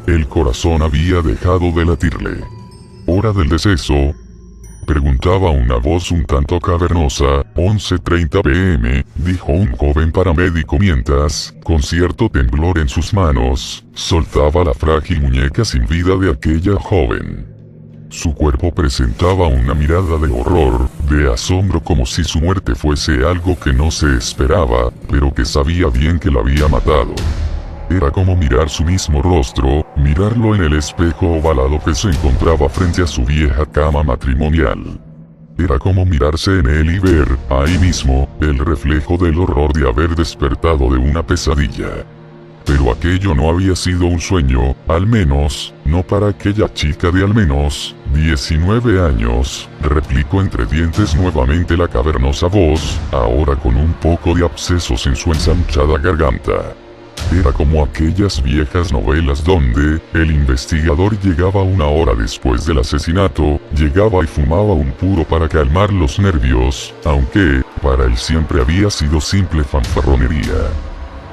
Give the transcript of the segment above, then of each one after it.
El corazón había dejado de latirle. ¿Hora del deceso?, preguntaba una voz un tanto cavernosa. 11:30 p.m., dijo un joven paramédico mientras, con cierto temblor en sus manos, soltaba la frágil muñeca sin vida de aquella joven. Su cuerpo presentaba una mirada de horror, de asombro, como si su muerte fuese algo que no se esperaba, pero que sabía bien que la había matado. Era como mirar su mismo rostro, mirarlo en el espejo ovalado que se encontraba frente a su vieja cama matrimonial. Era como mirarse en él y ver, ahí mismo, el reflejo del horror de haber despertado de una pesadilla. Pero aquello no había sido un sueño, al menos, no para aquella chica de al menos 19 años, replicó entre dientes nuevamente la cavernosa voz, ahora con un poco de abscesos en su ensanchada garganta. Era como aquellas viejas novelas donde, el investigador llegaba una hora después del asesinato, llegaba y fumaba un puro para calmar los nervios, aunque, para él siempre había sido simple fanfarronería.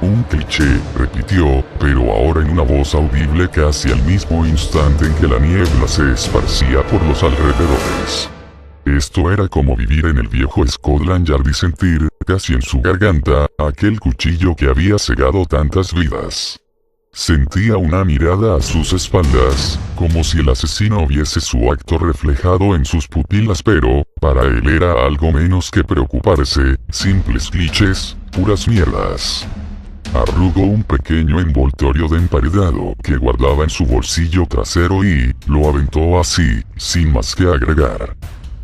Un cliché, repitió, pero ahora en una voz audible casi al mismo instante en que la niebla se esparcía por los alrededores. Esto era como vivir en el viejo Scotland Yard y sentir, casi en su garganta, aquel cuchillo que había cegado tantas vidas. Sentía una mirada a sus espaldas, como si el asesino viese su acto reflejado en sus pupilas, pero, para él era algo menos que preocuparse, simples clichés, puras mierdas. Arrugó un pequeño envoltorio de emparedado que guardaba en su bolsillo trasero y lo aventó así, sin más que agregar.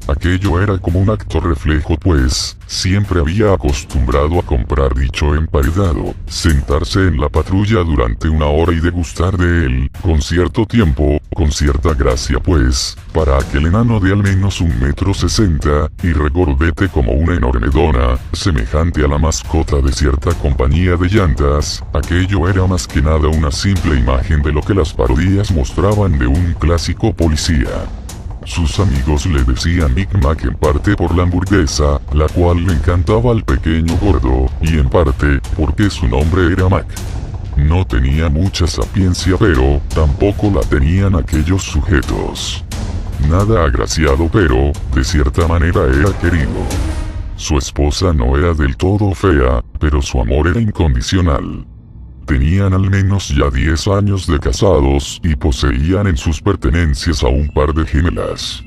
Aquello era como un acto reflejo, pues siempre había acostumbrado a comprar dicho emparedado, sentarse en la patrulla durante una hora y degustar de él, con cierto tiempo, con cierta gracia, pues, para aquel enano de al menos 1,60 m, y regordete como una enorme dona, semejante a la mascota de cierta compañía de llantas, aquello era más que nada una simple imagen de lo que las parodias mostraban de un clásico policía. Sus amigos le decían Big Mac en parte por la hamburguesa, la cual le encantaba al pequeño gordo, y en parte, porque su nombre era Mac. No tenía mucha sapiencia, pero tampoco la tenían aquellos sujetos. Nada agraciado, pero, de cierta manera era querido. Su esposa no era del todo fea, pero su amor era incondicional. Tenían al menos ya 10 años de casados y poseían en sus pertenencias a un par de gemelas.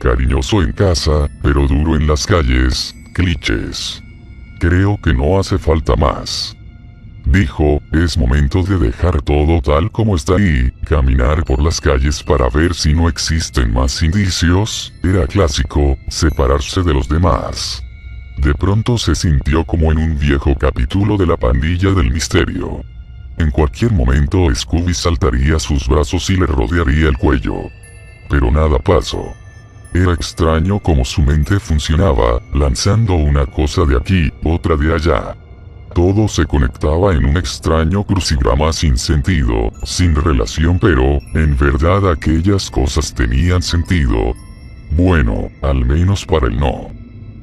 Cariñoso en casa, pero duro en las calles, clichés. Creo que no hace falta más. Dijo, es momento de dejar todo tal como está y caminar por las calles para ver si no existen más indicios. Era clásico, separarse de los demás. De pronto se sintió como en un viejo capítulo de La Pandilla del Misterio. En cualquier momento Scooby saltaría a sus brazos y le rodearía el cuello. Pero nada pasó. Era extraño cómo su mente funcionaba, lanzando una cosa de aquí, otra de allá. Todo se conectaba en un extraño crucigrama sin sentido, sin relación, pero, en verdad aquellas cosas tenían sentido. Bueno, al menos para él no.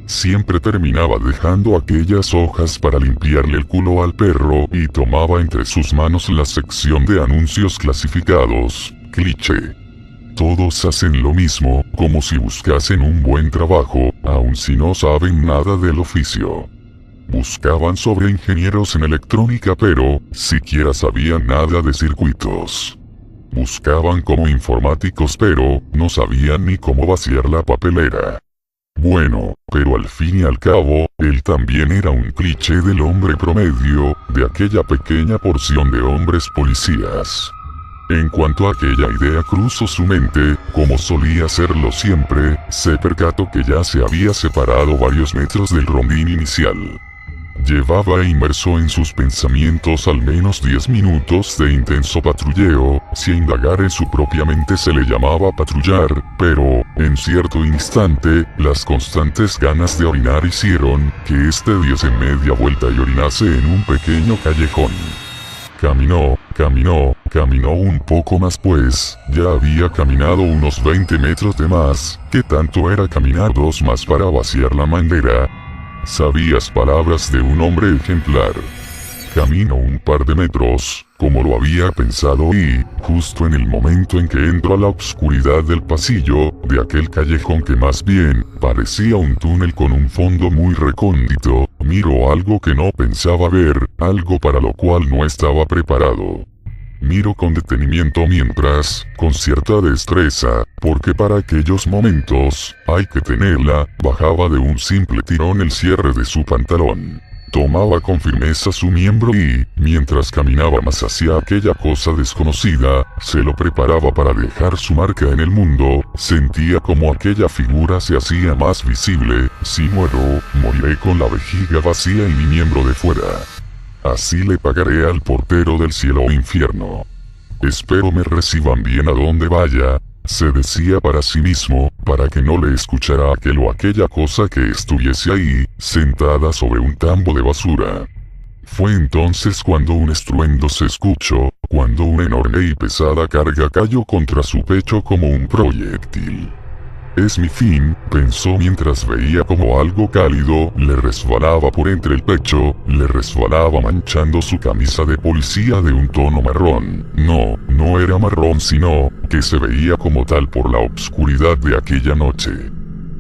Siempre terminaba dejando aquellas hojas para limpiarle el culo al perro y tomaba entre sus manos la sección de anuncios clasificados, cliché. Todos hacen lo mismo, como si buscasen un buen trabajo, aun si no saben nada del oficio. Buscaban sobre ingenieros en electrónica, pero siquiera sabían nada de circuitos. Buscaban como informáticos, pero no sabían ni cómo vaciar la papelera. Bueno, pero al fin y al cabo, él también era un cliché del hombre promedio, de aquella pequeña porción de hombres policías. En cuanto aquella idea cruzó su mente, como solía hacerlo siempre, se percató que ya se había separado varios metros del rondín inicial. Llevaba inmerso en sus pensamientos al menos 10 minutos de intenso patrulleo, si a indagar en su propia mente se le llamaba patrullar, pero, en cierto instante, las constantes ganas de orinar hicieron que este diese media vuelta y orinase en un pequeño callejón. Caminó un poco más, pues, ya había caminado unos 20 metros de más. ¿Qué tanto era caminar 2 más para vaciar la manguera? Sabías palabras de un hombre ejemplar. Camino un par de metros, como lo había pensado y, justo en el momento en que entro a la oscuridad del pasillo, de aquel callejón que más bien parecía un túnel con un fondo muy recóndito, miro algo que no pensaba ver, algo para lo cual no estaba preparado. Miro con detenimiento mientras, con cierta destreza, porque para aquellos momentos, hay que tenerla, bajaba de un simple tirón el cierre de su pantalón. Tomaba con firmeza su miembro y, mientras caminaba más hacia aquella cosa desconocida, se lo preparaba para dejar su marca en el mundo, sentía como aquella figura se hacía más visible. Si muero, moriré con la vejiga vacía y mi miembro de fuera. Así le pagaré al portero del cielo o infierno. Espero me reciban bien a donde vaya, se decía para sí mismo, para que no le escuchara aquel o aquella cosa que estuviese ahí, sentada sobre un tambo de basura. Fue entonces cuando un estruendo se escuchó, cuando una enorme y pesada carga cayó contra su pecho como un proyectil. Es mi fin, pensó mientras veía como algo cálido le resbalaba por entre el pecho, le resbalaba manchando su camisa de policía de un tono marrón. No, no era marrón sino, que se veía como tal por la obscuridad de aquella noche.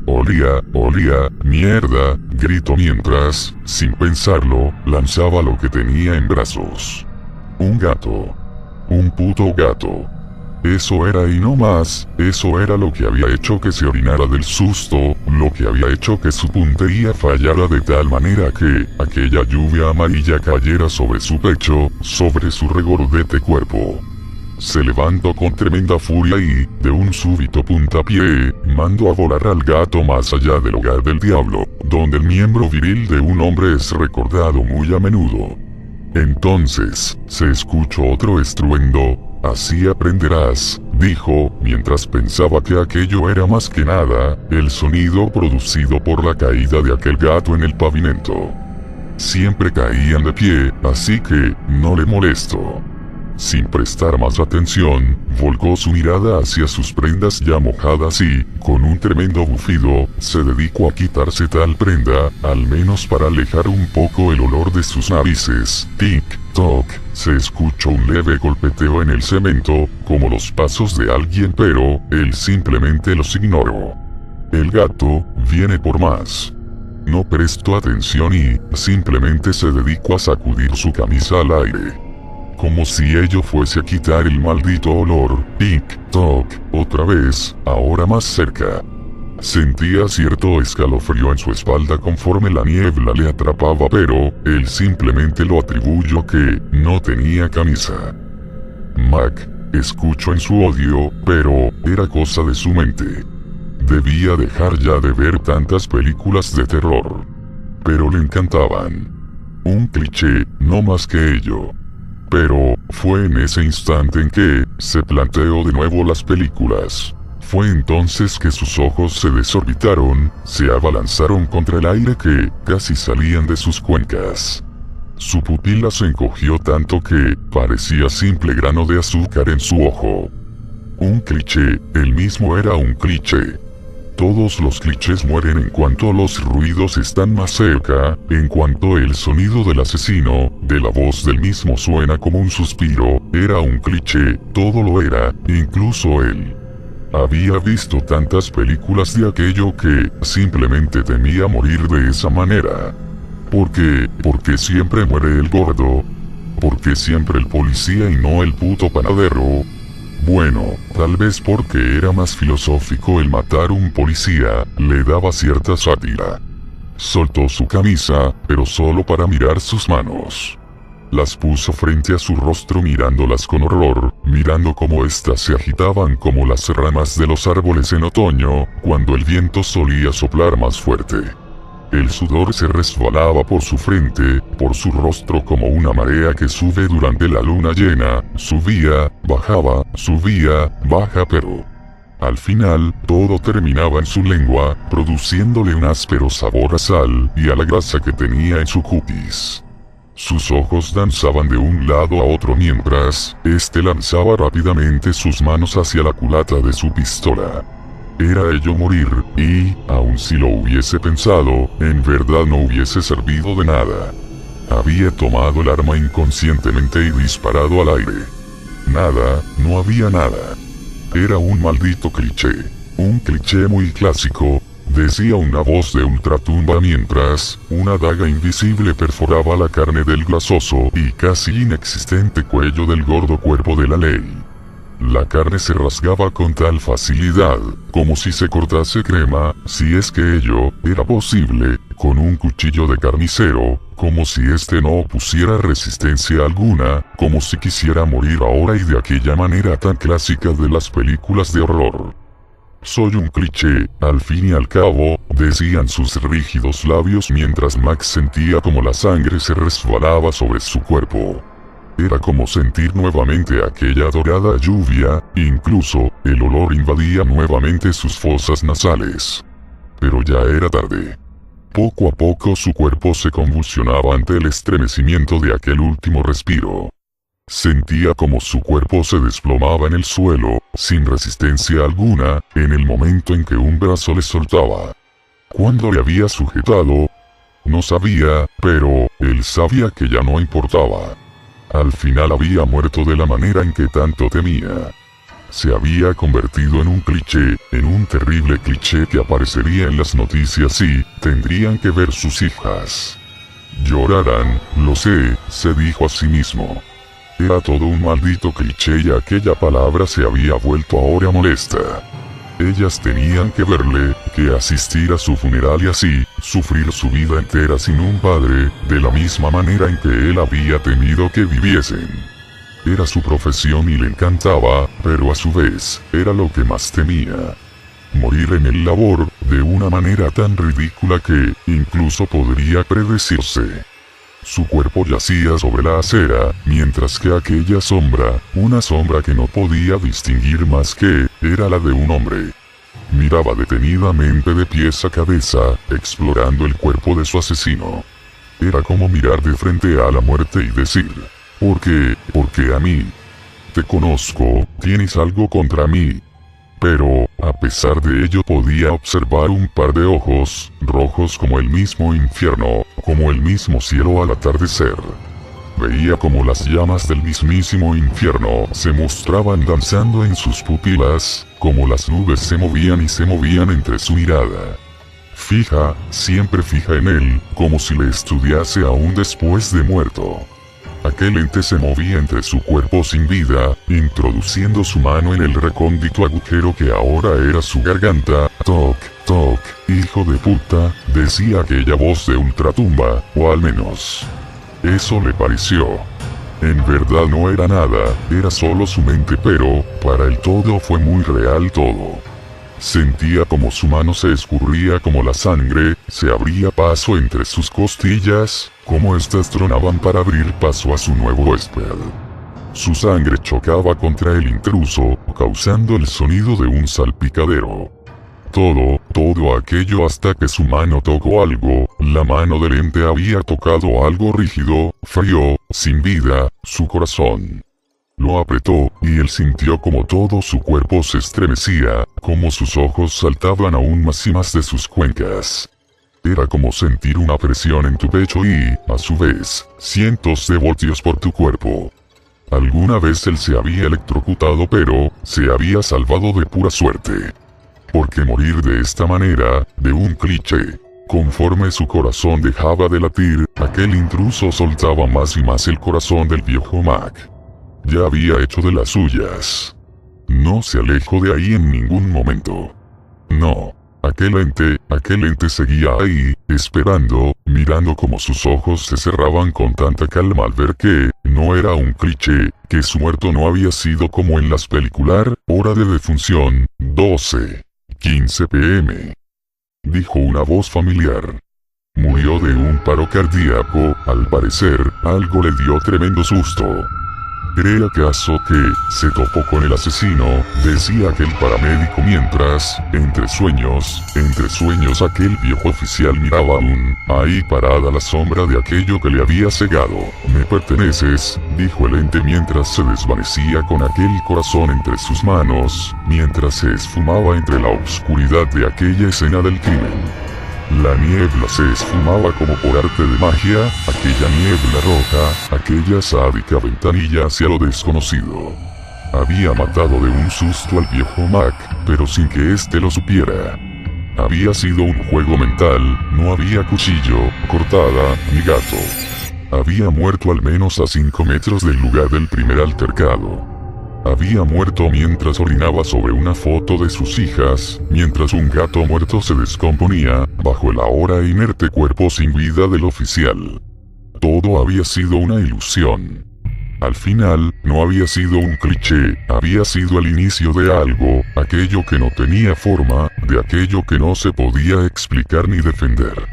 Olía, mierda, gritó mientras, sin pensarlo, lanzaba lo que tenía en brazos. Un gato. Un puto gato. Eso era y no más, eso era lo que había hecho que se orinara del susto, lo que había hecho que su puntería fallara de tal manera que aquella lluvia amarilla cayera sobre su pecho, sobre su regordete cuerpo. Se levantó con tremenda furia y, de un súbito puntapié, mandó a volar al gato más allá del hogar del diablo, donde el miembro viril de un hombre es recordado muy a menudo. Entonces, se escuchó otro estruendo. Así aprenderás, dijo, mientras pensaba que aquello era más que nada, el sonido producido por la caída de aquel gato en el pavimento. Siempre caían de pie, así que, no le molesto. Sin prestar más atención, volcó su mirada hacia sus prendas ya mojadas y, con un tremendo bufido, se dedicó a quitarse tal prenda, al menos para alejar un poco el olor de sus narices. Tic-toc, se escuchó un leve golpeteo en el cemento, como los pasos de alguien pero, él simplemente los ignoró. El gato, viene por más. No prestó atención y, simplemente se dedicó a sacudir su camisa al aire. Como si ello fuese a quitar el maldito olor. Tic-toc, otra vez, ahora más cerca. Sentía cierto escalofrío en su espalda conforme la niebla le atrapaba pero, él simplemente lo atribuyó que, no tenía camisa. Mac, escuchó en su odio, pero, era cosa de su mente. Debía dejar ya de ver tantas películas de terror. Pero le encantaban. Un cliché, no más que ello. Pero, fue en ese instante en que, se planteó de nuevo las películas. Fue entonces que sus ojos se desorbitaron, se abalanzaron contra el aire que, casi salían de sus cuencas. Su pupila se encogió tanto que, parecía simple grano de azúcar en su ojo. Un cliché, él mismo era un cliché. Todos los clichés mueren en cuanto los ruidos están más cerca, en cuanto el sonido del asesino, de la voz del mismo suena como un suspiro, era un cliché, todo lo era, incluso él. Había visto tantas películas de aquello que, simplemente temía morir de esa manera. ¿Por qué siempre muere el gordo? ¿Por qué siempre el policía y no el puto panadero? Bueno, tal vez porque era más filosófico el matar un policía, le daba cierta sátira. Soltó su camisa, pero solo para mirar sus manos. Las puso frente a su rostro mirándolas con horror, mirando cómo éstas se agitaban como las ramas de los árboles en otoño, cuando el viento solía soplar más fuerte. El sudor se resbalaba por su frente, por su rostro como una marea que sube durante la luna llena, subía, baja pero... Al final, todo terminaba en su lengua, produciéndole un áspero sabor a sal y a la grasa que tenía en su cutis. Sus ojos danzaban de un lado a otro mientras, lanzaba rápidamente sus manos hacia la culata de su pistola. Era ello morir, y, aun si lo hubiese pensado, en verdad no hubiese servido de nada. Había tomado el arma inconscientemente y disparado al aire. Nada, no había nada. Era un maldito cliché. Un cliché muy clásico, decía una voz de ultratumba mientras una daga invisible perforaba la carne del grasoso y casi inexistente cuello del gordo cuerpo de la ley. La carne se rasgaba con tal facilidad, como si se cortase crema, si es que ello era posible, con un cuchillo de carnicero, como si este no opusiera resistencia alguna, como si quisiera morir ahora y de aquella manera tan clásica de las películas de horror. Soy un cliché, al fin y al cabo, decían sus rígidos labios mientras Max sentía como la sangre se resbalaba sobre su cuerpo. Era como sentir nuevamente aquella dorada lluvia, incluso, el olor invadía nuevamente sus fosas nasales. Pero ya era tarde. Poco a poco su cuerpo se convulsionaba ante el estremecimiento de aquel último respiro. Sentía como su cuerpo se desplomaba en el suelo, sin resistencia alguna, en el momento en que un brazo le soltaba. ¿Cuándo le había sujetado? No sabía, pero él sabía que ya no importaba. Al final había muerto de la manera en que tanto temía. Se había convertido en un cliché, en un terrible cliché que aparecería en las noticias y tendrían que ver sus hijas. Llorarán, lo sé, se dijo a sí mismo. Era todo un maldito cliché y aquella palabra se había vuelto ahora molesta. Ellas tenían que verle, que asistir a su funeral y así, sufrir su vida entera sin un padre, de la misma manera en que él había temido que viviesen. Era su profesión y le encantaba, pero a su vez, era lo que más temía. Morir en el labor, de una manera tan ridícula que, incluso podría predecirse. Su cuerpo yacía sobre la acera, mientras que aquella sombra, una sombra que no podía distinguir más que, era la de un hombre. Miraba detenidamente de pies a cabeza, explorando el cuerpo de su asesino. Era como mirar de frente a la muerte y decir, ¿por qué? ¿Por qué a mí? Te conozco, tienes algo contra mí. Pero, a pesar de ello podía observar un par de ojos, rojos como el mismo infierno, como el mismo cielo al atardecer. Veía como las llamas del mismísimo infierno se mostraban danzando en sus pupilas, como las nubes se movían entre su mirada. Fija, siempre fija en él, como si le estudiase aún después de muerto. Aquel ente se movía entre su cuerpo sin vida, introduciendo su mano en el recóndito agujero que ahora era su garganta. Toc, toc, hijo de puta, decía aquella voz de ultratumba, o al menos eso le pareció. En verdad no era nada, era solo su mente, pero, para el todo fue muy real todo. Sentía como su mano se escurría como la sangre, se abría paso entre sus costillas, como éstas tronaban para abrir paso a su nuevo huésped. Su sangre chocaba contra el intruso, causando el sonido de un salpicadero. Todo aquello hasta que su mano tocó algo, la mano del ente había tocado algo rígido, frío, sin vida, su corazón. Lo apretó, y él sintió como todo su cuerpo se estremecía, como sus ojos saltaban aún más y más de sus cuencas. Era como sentir una presión en tu pecho y, a su vez, cientos de voltios por tu cuerpo. Alguna vez él se había electrocutado, pero se había salvado de pura suerte. Porque morir de esta manera, de un cliché, conforme su corazón dejaba de latir, aquel intruso soltaba más y más el corazón del viejo Mac. Ya había hecho de las suyas. No se alejó de ahí en ningún momento. No. Aquel ente seguía ahí, esperando, mirando como sus ojos se cerraban con tanta calma al ver que, no era un cliché, que su muerto no había sido como en las películas, hora de defunción, 12:15 p.m. Dijo una voz familiar. Murió de un paro cardíaco, al parecer, algo le dio tremendo susto. ¿Cree acaso que se topó con el asesino?, decía aquel paramédico mientras, entre sueños, aquel viejo oficial miraba aún, ahí parada la sombra de aquello que le había cegado. Me perteneces, dijo el ente mientras se desvanecía con aquel corazón entre sus manos, mientras se esfumaba entre la oscuridad de aquella escena del crimen. La niebla se esfumaba como por arte de magia, aquella niebla roja, aquella sádica ventanilla hacia lo desconocido. Había matado de un susto al viejo Mac, pero sin que éste lo supiera. Había sido un juego mental, no había cuchillo, cortada, ni gato. Había muerto al menos a 5 metros del lugar del primer altercado. Había muerto mientras orinaba sobre una foto de sus hijas, mientras un gato muerto se descomponía, bajo el ahora inerte cuerpo sin vida del oficial. Todo había sido una ilusión. Al final, no había sido un cliché, había sido el inicio de algo, aquello que no tenía forma, de aquello que no se podía explicar ni defender.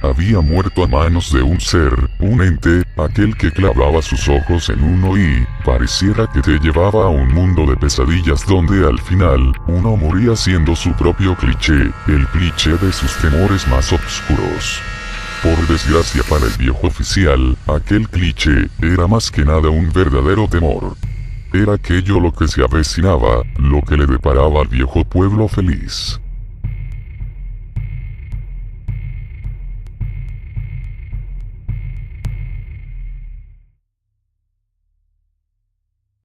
Había muerto a manos de un ser, un ente, aquel que clavaba sus ojos en uno y, pareciera que te llevaba a un mundo de pesadillas donde al final, uno moría siendo su propio cliché, el cliché de sus temores más oscuros. Por desgracia para el viejo oficial, aquel cliché era más que nada un verdadero temor. Era aquello lo que se avecinaba, lo que le deparaba al viejo pueblo feliz.